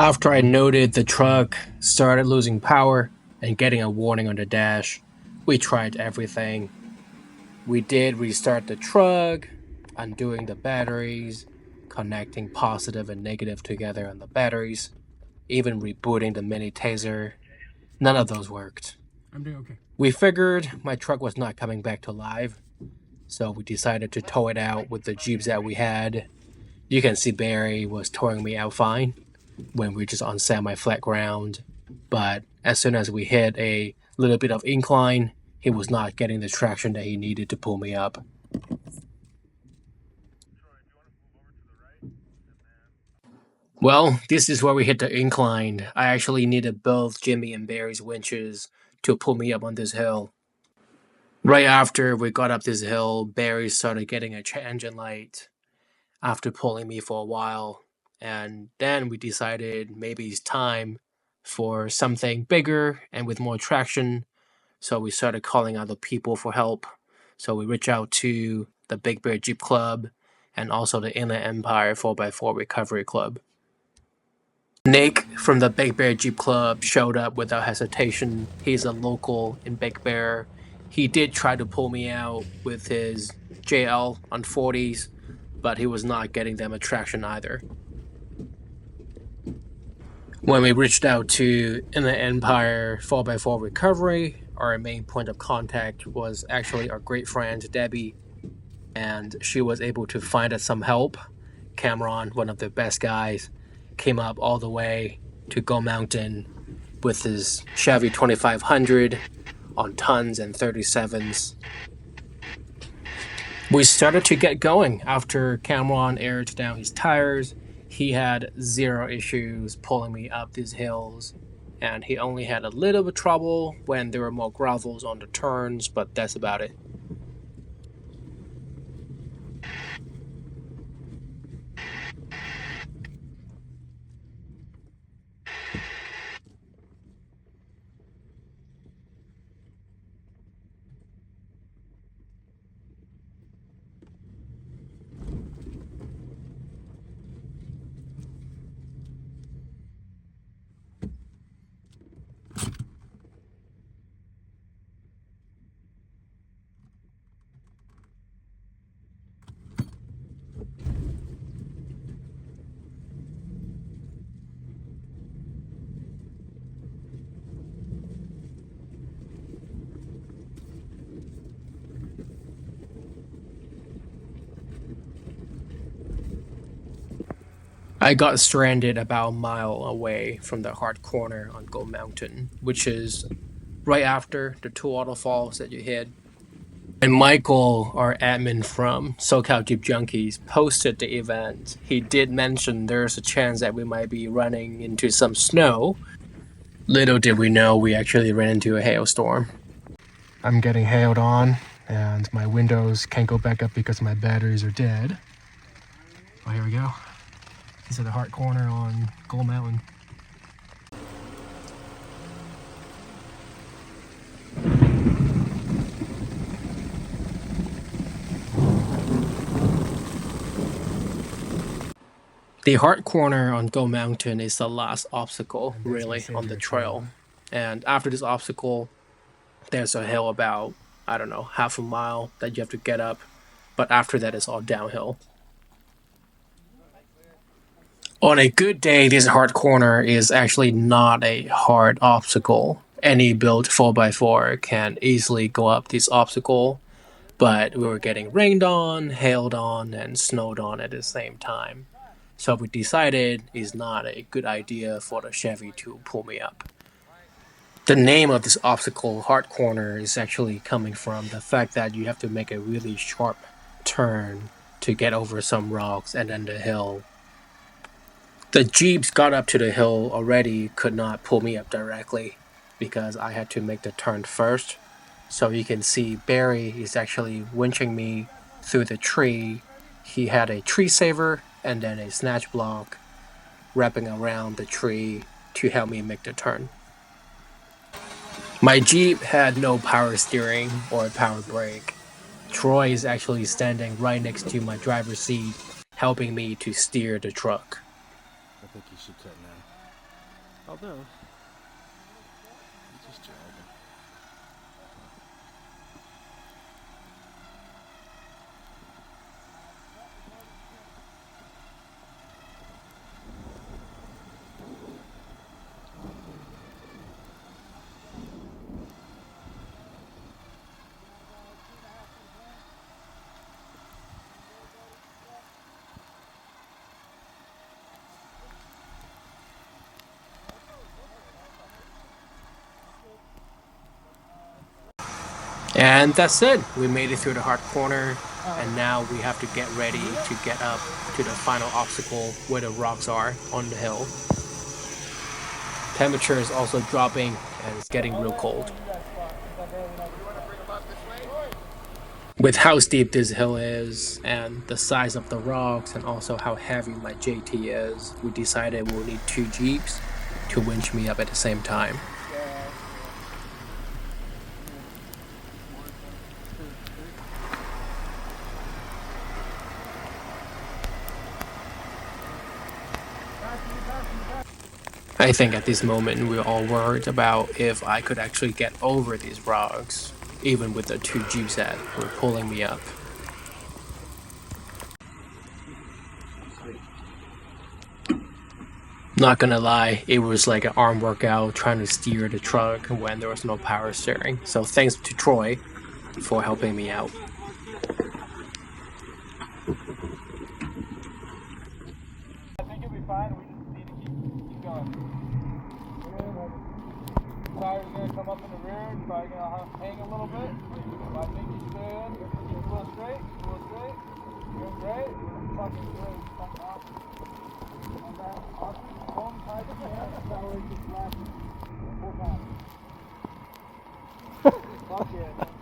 After I noted the truck started losing power and getting a warning on the dash, we tried everything. We did restart the truck, undoing the batteries, connecting positive and negative together on the batteries, even rebooting the mini taser. None of those worked. I'm doing okay. We figured my truck was not coming back to life, so we decided to tow it out with the Jeeps that we had. You can see Barry was towing me out fine when we were just on semi-flat ground, but as soon as we hit a little bit of incline, he was not getting the traction that he needed to pull me up. Well, this is where we hit the incline. I actually needed both Jimmy and Barry's winches to pull me up on this hill. Right after we got up this hill, Barry started getting a check engine light after pulling me for a while. And then we decided maybe it's time for something bigger and with more traction. So we started calling other people for help. So we reached out to the Big Bear Jeep Club and also the Inland Empire 4x4 Recovery Club. Nick from the Big Bear Jeep Club showed up without hesitation. He's a local in Big Bear. He did try to pull me out with his JL on 40s, but he was not getting them a traction either. When we reached out to Inland Empire 4x4 Recovery, our main point of contact was actually our great friend Debbie, and she was able to find us some help. Cameron, one of the best guys, came up all the way to Go Mountain with his Chevy 2500 on tons and 37s. We started to get going after Cameron aired down his tires. He had zero issues pulling me up these hills, and he only had a little bit of trouble when there were more gravels on the turns, but that's about it. I got stranded about a mile away from the hard corner on Gold Mountain, which is right after the two waterfalls that you hit. And Michael, our admin from SoCal Jeep Junkies, posted the event. He did mention there's a chance that we might be running into some snow. Little did we know we actually ran into a hailstorm. I'm getting hailed on, and my windows can't go back up because my batteries are dead. Oh, here we go. This is the hard corner on Gold Mountain. The hard corner on Gold Mountain is the last obstacle, really, on the trail. And after this obstacle, there's a hill about, I don't know, half a mile that you have to get up. But after that, it's all downhill. On a good day, this hard corner is actually not a hard obstacle. Any built 4x4 can easily go up this obstacle, but we were getting rained on, hailed on, and snowed on at the same time. So we decided it's not a good idea for the Chevy to pull me up. The name of this obstacle, hard corner, is actually coming from the fact that you have to make a really sharp turn to get over some rocks and then the hill. The Jeeps got up to the hill already could not pull me up directly because I had to make the turn first. So you can see Barry is actually winching me through the tree. He had a tree saver and then a snatch block wrapping around the tree to help me make the turn. My Jeep had no power steering or power brake. Troy is actually standing right next to my driver's seat, helping me to steer the truck. I think you should cut now. I'll do. Just jogging. And that's it. We made it through the hard corner, and now we have to get ready to get up to the final obstacle where the rocks are on the hill. Temperature is also dropping, and it's getting real cold. With how steep this hill is, and the size of the rocks, and also how heavy my JT is, we decided we'll need 2 Jeeps to winch me up at the same time. I think at this moment we're all worried about if I could actually get over these rocks, even with the 2 Jeeps that were pulling me up. Not gonna lie, it was like an arm workout trying to steer the truck when there was no power steering. So thanks to Troy for helping me out. I think you'll be fine. We just need to keep going. Tire's gonna come up in the rear. It's probably gonna hang a little bit. But I think he's good. Keep a little straight. A little straight. Doing great. Fucking good. Fucking awesome. And then awesome. Hold him tight again. That way he's flashing. Full time. Fuck yeah, man.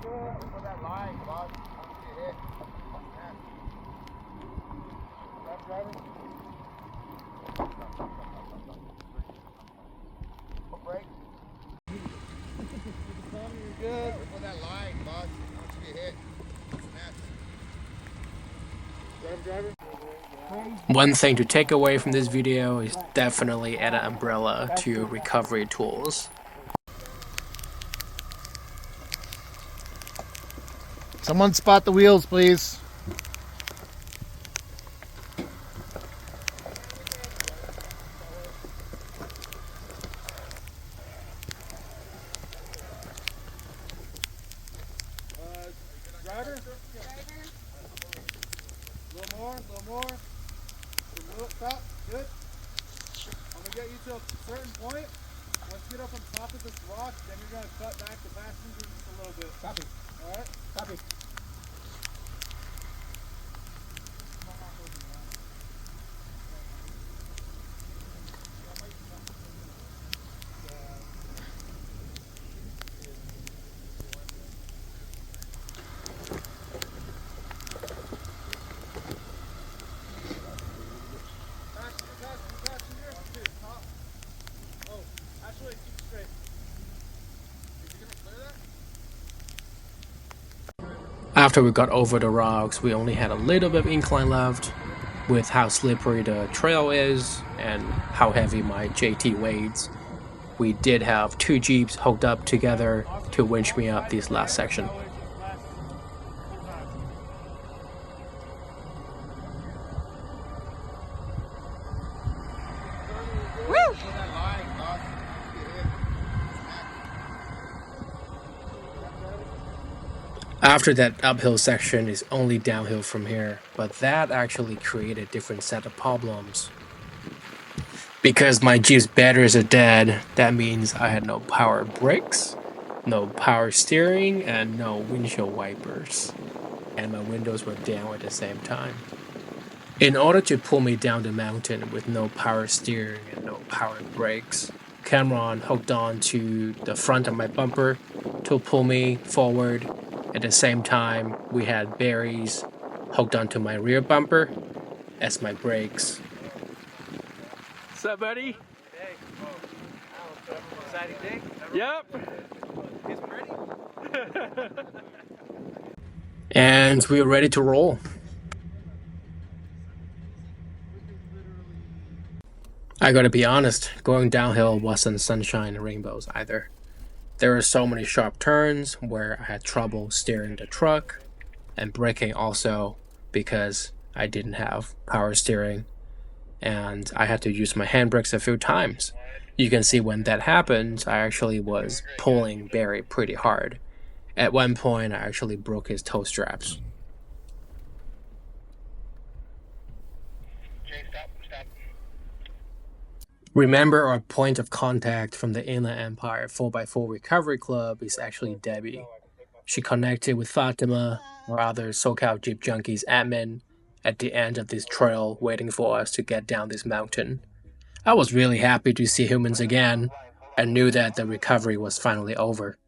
Good. Put that line, boss. I don't get hit. Left driver. Break. You're good. Put that line, boss. I want you to get hit. Driver. One thing to take away from this video is definitely add an umbrella to your recovery tools. Someone spot the wheels, please. Driver? A little more, a little more. Stop, good. I'm gonna get you to a certain point. Once you get up on top of this rock, then you're gonna cut back the passenger just a little bit. Copy. Alright? Copy. After we got over the rocks, we only had a little bit of incline left. With how slippery the trail is and how heavy my JT weighs, we did have 2 Jeeps hooked up together to winch me up this last section. After that uphill section is only downhill from here, but that actually created a different set of problems. Because my Jeep's batteries are dead, that means I had no power brakes, no power steering, and no windshield wipers. And my windows were down at the same time. In order to pull me down the mountain with no power steering and no power brakes, Cameron hooked on to the front of my bumper to pull me forward. At the same time, we had Barry's hooked onto my rear bumper as my brakes. What's up, buddy? Hey. Exciting day? Yep. It's pretty. And we were ready to roll. I gotta be honest, going downhill wasn't sunshine and rainbows either. There were so many sharp turns where I had trouble steering the truck and braking also because I didn't have power steering and I had to use my handbrakes a few times. You can see when that happened, I actually was pulling Barry pretty hard. At one point, I actually broke his toe straps. Remember, our point of contact from the Inland Empire 4x4 Recovery Club is actually Debbie. She connected with Fatima, or other SoCal Jeep Junkies admin, at the end of this trail waiting for us to get down this mountain. I was really happy to see humans again and knew that the recovery was finally over.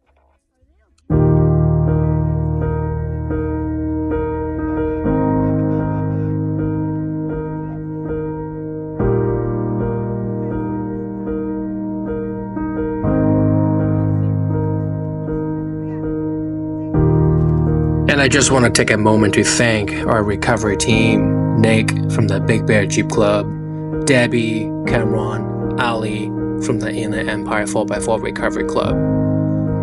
And I just want to take a moment to thank our recovery team, Nick from the Big Bear Jeep Club, Debbie, Cameron, Ali from the Inland Empire 4x4 Recovery Club.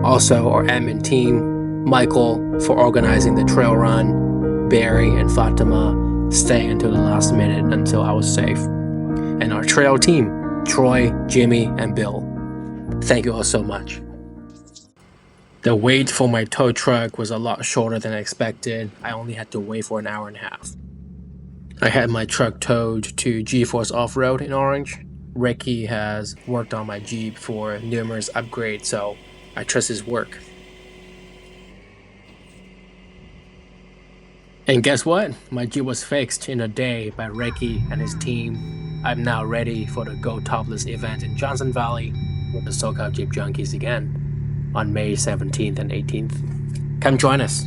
Also, our admin team, Michael for organizing the trail run, Barry and Fatima staying until the last minute until I was safe. And our trail team, Troy, Jimmy, and Bill. Thank you all so much. The wait for my tow truck was a lot shorter than I expected. I only had to wait for an hour and a half. I had my truck towed to G-Force Off-Road in Orange. Ricky has worked on my Jeep for numerous upgrades, so I trust his work. And guess what? My Jeep was fixed in a day by Ricky and his team. I'm now ready for the Go Topless event in Johnson Valley with the SoCal Jeep Junkies again on May 17th and 18th. Come join us.